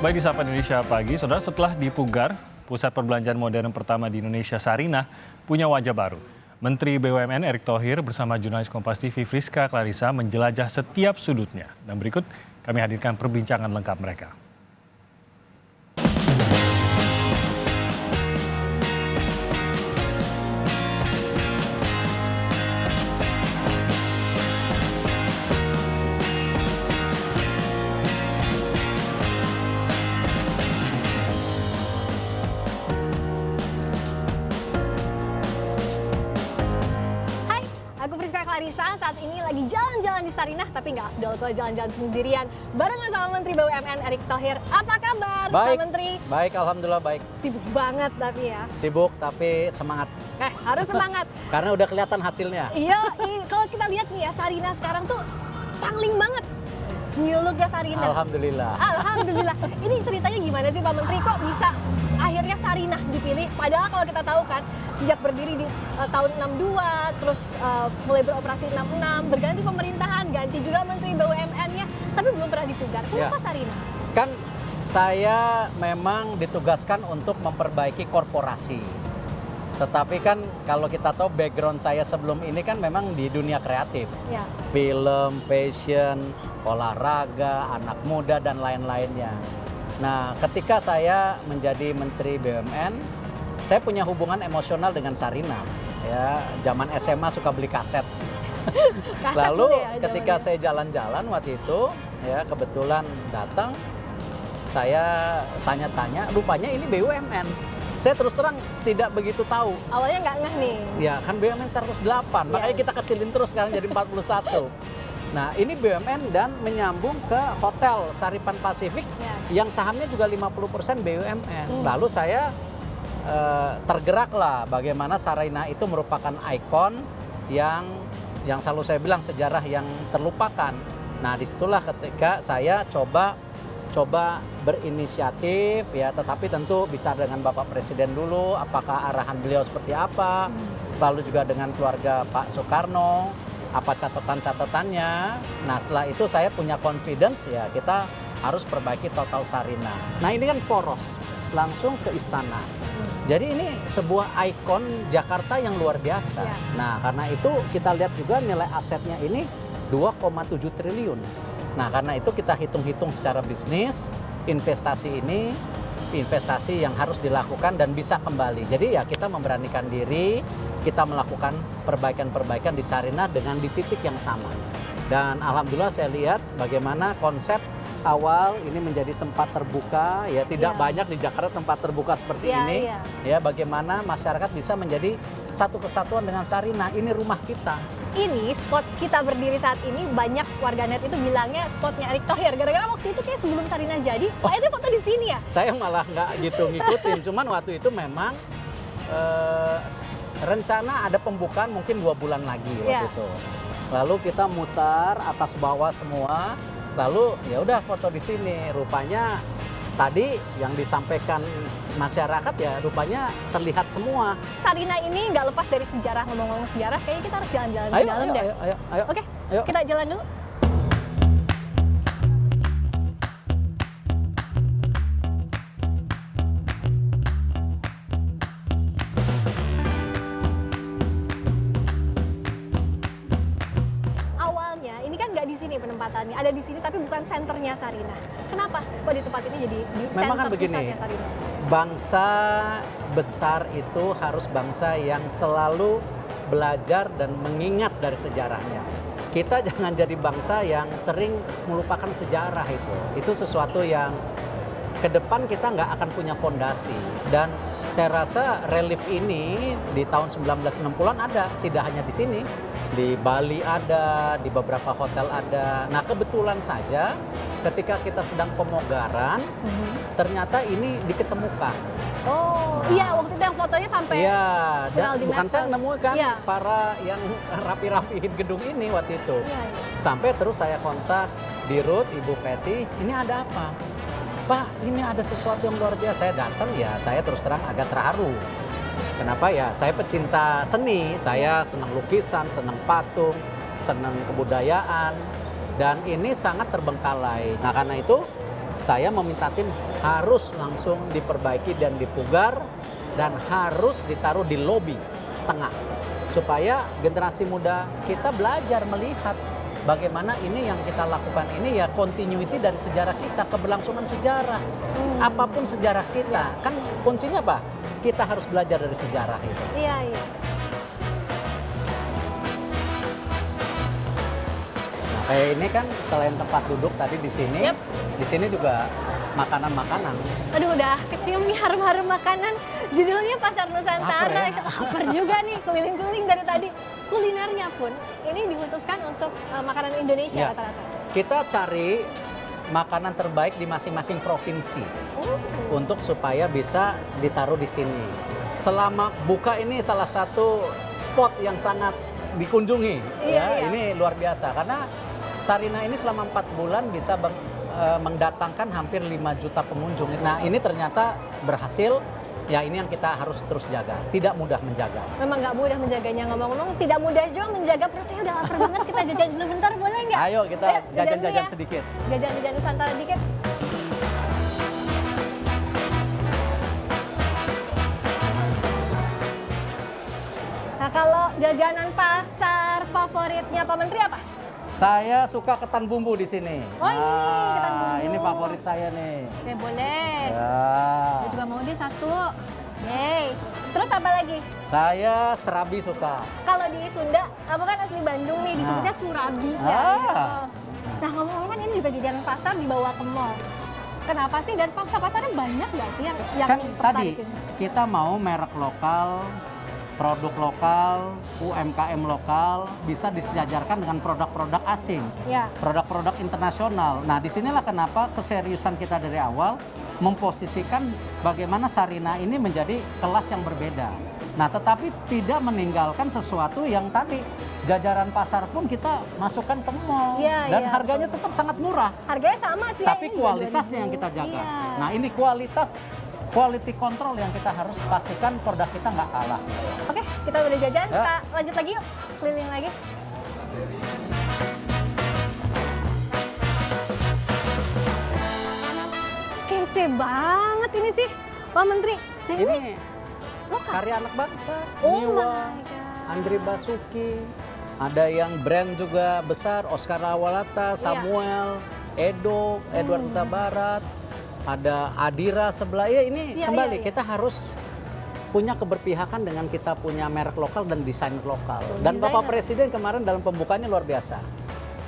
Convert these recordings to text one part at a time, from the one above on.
Baik di Sapa Indonesia Pagi, saudara, setelah dipugar, pusat perbelanjaan modern pertama di Indonesia Sarinah punya wajah baru. Menteri BUMN Erick Thohir bersama jurnalis Kompas TV Friska Clarissa menjelajah setiap sudutnya. Dan berikut kami hadirkan perbincangan lengkap mereka. Aku Friska Clarissa, saat ini lagi jalan-jalan di Sarinah, tapi nggak afdol kalau jalan-jalan sendirian. Barengan sama Menteri BUMN Erick Thohir. Apa kabar, Baik, Pak Menteri? Baik, alhamdulillah baik. Sibuk banget tapi ya. Sibuk tapi semangat. Harus semangat. Karena udah kelihatan hasilnya. Iya, kalau kita lihat nih ya, Sarinah sekarang tuh pangling banget. New look-nya Sarinah. Alhamdulillah. Alhamdulillah. Ini ceritanya gimana sih Pak Menteri, kok bisa akhirnya Sarinah dipilih? Padahal kalau kita tahu kan, sejak berdiri di tahun 62, terus mulai beroperasi 66, berganti pemerintahan, ganti juga Menteri BUMN-nya, tapi belum pernah dipugar. Kenapa Sarinah? Kan saya memang ditugaskan untuk memperbaiki korporasi. Tetapi kan kalau kita tahu background saya sebelum ini kan memang di dunia kreatif. Ya. Film, fashion, olahraga, anak muda, dan lain-lainnya. Nah, ketika saya menjadi Menteri BUMN, saya punya hubungan emosional dengan Sarinah. Ya, zaman SMA suka beli kaset. Lalu ya, ketika saya jalan-jalan waktu itu, ya kebetulan datang, saya tanya-tanya, rupanya ini BUMN. Saya terus terang tidak begitu tahu. Awalnya nggak ngeh nih. Ya, kan BUMN 108, makanya kita kecilin terus sekarang jadi 41. Nah, ini BUMN dan menyambung ke Hotel Saripan Pasifik yang sahamnya juga 50% BUMN. Lalu saya tergeraklah bagaimana Sarinah itu merupakan ikon yang selalu saya bilang sejarah yang terlupakan. Nah, disitulah ketika saya coba berinisiatif ya, tetapi tentu bicara dengan Bapak Presiden dulu, apakah arahan beliau seperti apa, lalu juga dengan keluarga Pak Soekarno, apa catatan-catatannya. Nah, setelah itu saya punya confidence ya, kita harus perbaiki total Sarinah. Nah, ini kan poros langsung ke istana. Jadi ini sebuah ikon Jakarta yang luar biasa. Ya. Nah, karena itu kita lihat juga nilai asetnya ini 2,7 triliun. Nah, karena itu kita hitung-hitung secara bisnis, investasi ini investasi yang harus dilakukan dan bisa kembali. Jadi ya kita memberanikan diri, kita melakukan perbaikan-perbaikan di Sarinah dengan di titik yang sama. Dan alhamdulillah saya lihat bagaimana konsep awal ini menjadi tempat terbuka, ya tidak banyak di Jakarta tempat terbuka seperti ini. Ya, bagaimana masyarakat bisa menjadi satu kesatuan dengan Sarinah. Ini rumah kita. Ini spot kita berdiri saat ini, banyak warganet itu bilangnya spotnya Erick Thohir. Gara-gara waktu itu kayak sebelum Sarinah jadi, Pak itu foto di sini ya? Saya malah nggak gitu ngikutin, cuman waktu itu memang rencana ada pembukaan mungkin 2 bulan lagi waktu itu. Lalu kita mutar atas bawah semua. Lalu ya udah foto di sini. Rupanya tadi yang disampaikan masyarakat ya rupanya terlihat semua. Sarinah ini nggak lepas dari sejarah. Ngomong-ngomong sejarah, kayaknya kita harus jalan-jalan ke dalam deh. Ayo. Oke, ayo. Kita jalan dulu. Penempatannya ada di sini tapi bukan senternya Sarinah. Kenapa kok di tempat ini jadi di memang kan begini, pusatnya Sarinah? Bangsa besar itu harus bangsa yang selalu belajar dan mengingat dari sejarahnya. Kita jangan jadi bangsa yang sering melupakan sejarah itu. Itu sesuatu yang ke depan kita nggak akan punya fondasi. Dan saya rasa relief ini di tahun 1960-an ada, tidak hanya di sini. Di Bali ada, di beberapa hotel ada. Nah, kebetulan saja ketika kita sedang pemogaran, ternyata ini diketemukan. Oh, iya waktu itu yang fotonya sampai dan bukan saya nemukan para yang rapi-rapihin gedung ini waktu itu. Sampai terus saya kontak Dirut, Ibu Feti, ini ada apa? Pak, ini ada sesuatu yang luar biasa. Saya datang ya, saya terus terang agak terharu. Kenapa ya? Saya pecinta seni, saya senang lukisan, senang patung, senang kebudayaan, dan ini sangat terbengkalai. Nah, karena itu saya meminta tim harus langsung diperbaiki dan dipugar dan harus ditaruh di lobi tengah supaya generasi muda kita belajar melihat bagaimana ini yang kita lakukan ini ya continuity dari sejarah kita, keberlangsungan sejarah. Apapun sejarah kita, kan kuncinya apa? Kita harus belajar dari sejarah itu. Iya, iya. Nah, kayak ini kan selain tempat duduk tadi di sini, Yep. di sini juga makanan-makanan. Aduh, udah kecium nih harum-harum makanan. Judulnya Pasar Nusantara. Lapar ya? Lapar juga nih, keliling-keliling dari tadi. Kulinernya pun ini dikhususkan untuk makanan Indonesia Ya. rata-rata. Kita cari makanan terbaik di masing-masing provinsi untuk supaya bisa ditaruh di sini. Selama buka ini salah satu spot yang sangat dikunjungi. Iya, iya. Ini luar biasa karena Sarinah ini selama 4 bulan bisa mendatangkan hampir 5 juta pengunjung. Nah, ini ternyata berhasil. Ya, ini yang kita harus terus jaga. Tidak mudah menjaga. Memang nggak mudah menjaganya. Ngomong-ngomong, tidak mudah juga menjaga perutnya. Udah lapar banget, kita jajan dulu bentar, boleh nggak? Ayo kita Ayo, jajan dulu jajan-jajan ya. sedikit. Jajan-jajan Nusantara dikit. Nah, kalau jajanan pasar favoritnya Pak Menteri apa? Saya suka ketan bumbu di sini. Oh, ini ketan bumbu. Ini favorit saya nih. Oke, boleh. Ya. Saya juga mau deh satu. Yeay. Terus apa lagi? Saya serabi suka. Kalau di Sunda, aku kan asli Bandung nih, disebutnya Surabi. Ah. Nah, ngomong-ngomong kan ini juga jajanan pasar dibawa ke mall. Kenapa sih? Dan pangsa pasarnya banyak nggak sih yang Kan tertarik tadi ini? kita mau merek lokal, produk lokal, UMKM lokal bisa disejajarkan dengan produk-produk asing, Ya. produk-produk internasional. Nah, disinilah kenapa keseriusan kita dari awal memposisikan bagaimana Sarinah ini menjadi kelas yang berbeda. Nah, tetapi tidak meninggalkan sesuatu yang tadi jajaran pasar pun kita masukkan ke mall Iya, dan iya, harganya betul. tetap sangat murah. Harganya sama sih. Tapi ini juga kualitasnya 2000. yang kita jaga. Iya. Nah, ini quality control yang kita harus pastikan produk kita nggak kalah. Oke, kita udah jajan, Ya. kita lanjut lagi yuk, keliling lagi. Kece banget ini sih, Pak Menteri. Dan ini Ini lokal. karya anak bangsa, Oh Miwa, my God. Andri Basuki, ada yang brand juga besar, Oscar Lawalata, Samuel, Edo, Edward Huta Barat, ada Adira sebelah. Ya ini Iya, kembali iya, iya. kita harus punya keberpihakan dengan kita punya merek lokal dan desain lokal. Dan Bapak desainer. Presiden kemarin dalam pembukaannya luar biasa.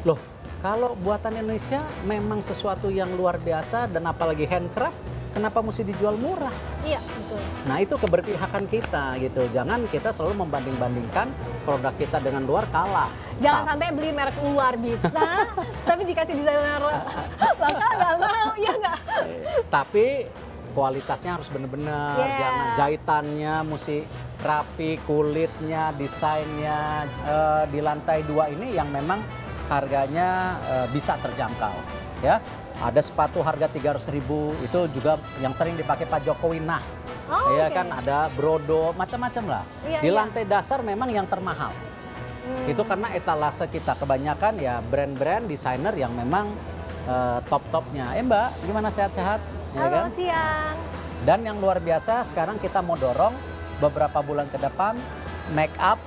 Loh, kalau buatan Indonesia memang sesuatu yang luar biasa dan apalagi handcraft, kenapa mesti dijual murah? Iya, betul. Nah, itu keberpihakan kita gitu. Jangan kita selalu membanding-bandingkan produk kita dengan luar kalah. Jangan sampai beli merek luar bisa, tapi dikasih desainer lokal nggak mau, ya nggak? Tapi kualitasnya harus benar-benar, Yeah. jangan jahitannya mesti rapi, kulitnya, desainnya di lantai 2 ini yang memang harganya bisa terjangkau, ya. Ada sepatu harga 300.000 itu juga yang sering dipakai Pak Jokowi. Nah, Oh, ya oke. kan ada brodo, macam-macam lah. Iya, Di iya. lantai dasar memang yang termahal. Itu karena etalase kita kebanyakan ya brand-brand desainer yang memang top-topnya. Mbak, gimana sehat-sehat? Ya Halo, kan? siang. Dan yang luar biasa sekarang kita mau dorong beberapa bulan ke depan make up,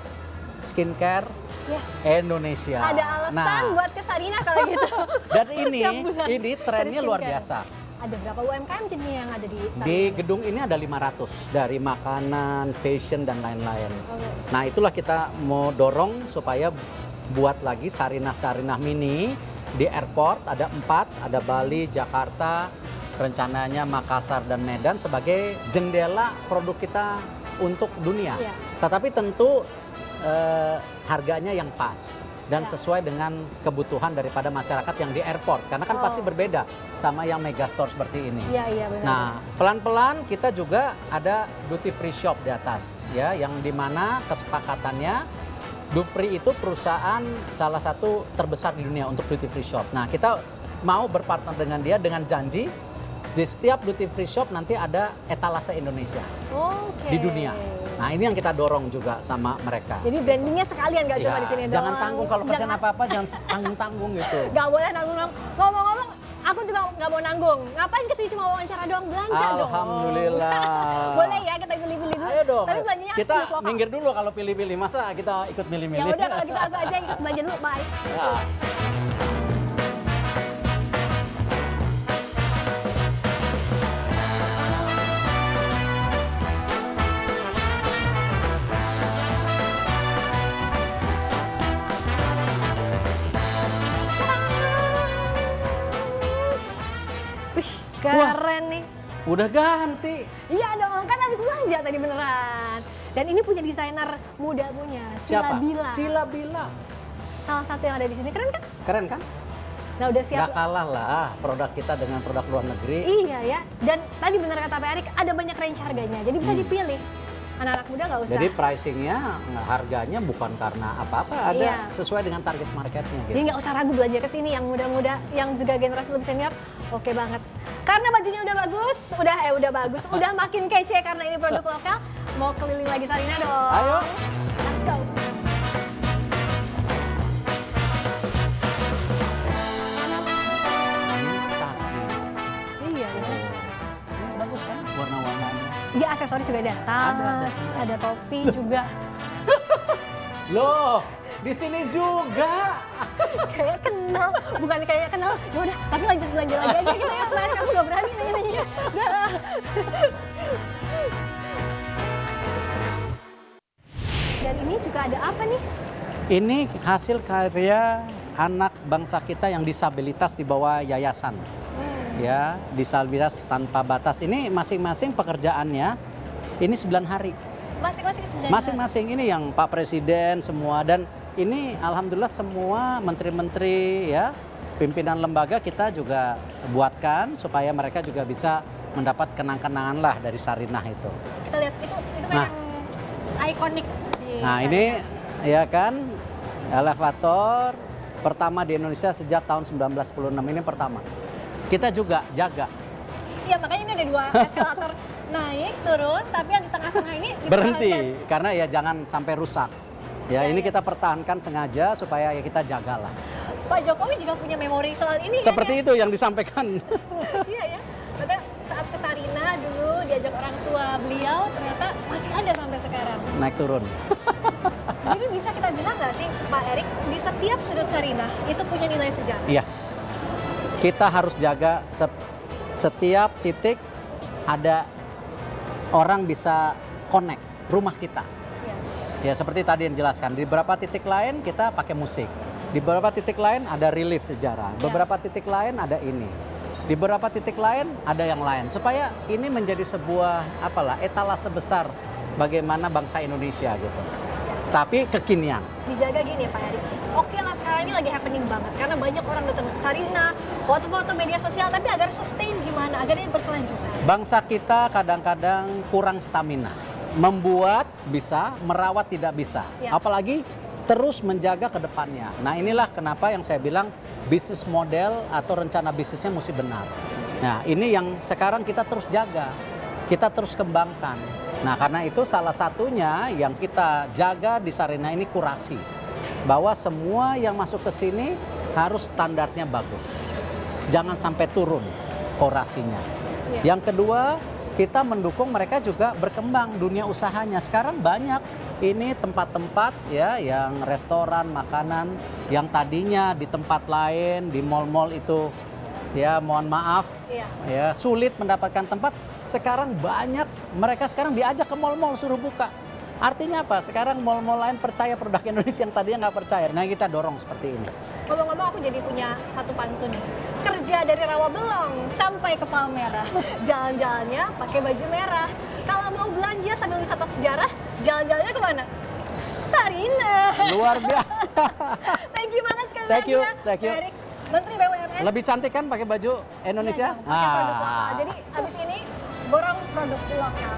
skincare Yes. Indonesia. Ada alasan buat ke Sarinah kalau gitu. dan ini Tiap bulan ini trennya cari luar skincare. biasa. Ada berapa UMKM jadinya yang ada di Sarinah? Di gedung ini ada 500 dari makanan, fashion dan lain-lain. Oke. Nah, itulah kita mau dorong supaya buat lagi Sarinah-Sarinah mini di airport ada 4, ada Bali, Jakarta, rencananya Makassar dan Medan sebagai jendela produk kita untuk dunia. Iya. Tetapi tentu harganya yang pas dan Ya. sesuai dengan kebutuhan daripada masyarakat yang di airport karena kan Oh. pasti berbeda sama yang megastore seperti ini. Iya, iya benar. Nah, pelan-pelan kita juga ada duty free shop di atas ya, yang dimana kesepakatannya Dufri itu perusahaan salah satu terbesar di dunia untuk duty free shop. Nah, kita mau berpartner dengan dia dengan janji di setiap duty free shop nanti ada etalase Indonesia Oke. di dunia. Nah, ini yang kita dorong juga sama mereka. Jadi brandingnya sekalian nggak cuma Ya, di sini jangan doang. tanggung kalau kerjaan Jangan- apa-apa jangan tanggung-tanggung gitu. Nggak boleh nanggung. Ngomong-ngomong, Aku juga nggak mau nanggung. Ngapain kesini cuma wawancara doang, belanja dong. Alhamdulillah. Boleh ya kita pilih-pilih dulu. Ayo dong. Tapi belanjanya Kita harus lokal. minggir dulu kalau pilih-pilih. Masa kita ikut Ya milih-milih? udah kalau gitu aku aja yang ikut belanja dulu, bye. Ya. Wih, keren nih. Udah ganti. Iya dong, kan habis belanja tadi beneran. Dan ini punya desainer muda punya, Sila Siapa? Bila. Sila Bila. Salah satu yang ada di sini, keren kan? Keren kan? Nah udah siap. Gak kalah lah produk kita dengan produk luar negeri. Iya ya, dan tadi bener kata Pak Erik, ada banyak range harganya, jadi bisa dipilih. Anak-anak muda nggak usah. Jadi pricingnya, harganya bukan karena apa-apa, ada Iya. sesuai dengan target marketnya gitu. Jadi nggak usah ragu belanja ke sini yang muda-muda, yang juga generasi lebih senior, oke banget. Karena bajunya udah bagus, udah makin kece karena ini produk lokal. Mau keliling lagi Sarinah dong. Ayo. Let's go. Ini tas nih. Iya, bener. Ini bagus kan warna-warnanya. Iya aksesoris juga ada, tas, ada topi juga. Loh, di sini juga. Kayak kenal, bukan kayak kenal. Ya udah, tapi lanjut belanja lagi aja kita ya. Pak Erik, aku nggak berani nanya-nanya. Udah. Dan ini juga ada apa nih? Ini hasil karya anak bangsa kita yang disabilitas di bawah yayasan. Ya, disabilitas tanpa batas. Ini masing-masing pekerjaannya ini 9 hari. Masing-masing sebenarnya. Masing-masing ini yang Pak Presiden semua, dan ini alhamdulillah semua menteri-menteri ya, pimpinan lembaga kita juga buatkan supaya mereka juga bisa mendapat kenang-kenangan lah dari Sarinah itu. Kita lihat itu kan Nah. yang ikonik di Nah, Sarinah. ini ya kan elevator pertama di Indonesia sejak tahun 1916, ini pertama. Kita juga jaga Iya, makanya ini ada 2 eskalator naik turun, tapi yang di tengah-tengah ini berhenti dipertahankan. karena ya jangan sampai rusak. Ya, Ya, ini ya. kita pertahankan sengaja supaya ya kita jagalah. Pak Jokowi juga punya memori soal ini Seperti itu yang disampaikan. Iya ya. Ternyata saat ke Sarinah dulu diajak orang tua beliau, ternyata masih ada sampai sekarang. Naik turun. Jadi bisa kita bilang nggak sih, Pak Erik, di setiap sudut Sarinah itu punya nilai sejarah? Iya. Kita harus jaga setiap titik ada orang bisa connect rumah kita. Iya. Ya seperti tadi yang dijelaskan, di beberapa titik lain kita pakai musik. Di beberapa titik lain ada relief sejarah. Beberapa titik lain ada ini. Di beberapa titik lain ada yang lain. Supaya ini menjadi sebuah etalase besar bagaimana bangsa Indonesia gitu. Tapi kekinian. Dijaga gini Pak Erik. Oke lah sekarang ini lagi happening banget karena banyak orang datang ke Sarinah, foto-foto media sosial, tapi agar sustain gimana? Agar ini berkelanjutan. Bangsa kita kadang-kadang kurang stamina. Membuat bisa, merawat tidak bisa. Ya. Apalagi terus menjaga ke depannya. Nah inilah kenapa yang saya bilang bisnis model atau rencana bisnisnya mesti benar. Nah ini yang sekarang kita terus jaga, kita terus kembangkan. Nah karena itu salah satunya yang kita jaga di Sarinah ini kurasi. Bahwa semua yang masuk ke sini harus standarnya bagus. Jangan sampai turun kurasinya. Ya. Yang kedua, kita mendukung mereka juga berkembang dunia usahanya. Sekarang banyak ini tempat-tempat ya yang restoran, makanan yang tadinya di tempat lain, di mal-mal itu ya mohon maaf Iya. ya sulit mendapatkan tempat. Sekarang banyak mereka sekarang diajak ke mal-mal suruh buka. Artinya apa? Sekarang mal-mal lain percaya produk Indonesia yang tadinya nggak percaya. Nah kita dorong seperti ini. Ngomong-ngomong aku jadi punya satu pantun nih. Kerja dari Rawabelong sampai ke Palmerah. Jalan-jalannya pakai baju merah. Kalau mau belanja sambil wisata sejarah, jalan-jalannya kemana? Sarinah. Luar biasa. Thank you banget sekali Thank lagi you, ya. thank you. Pak Erik, Menteri BUMN. Lebih cantik kan pakai baju Indonesia? Iya dong, pakai produk lokal. Jadi abis ini borong produk lokal.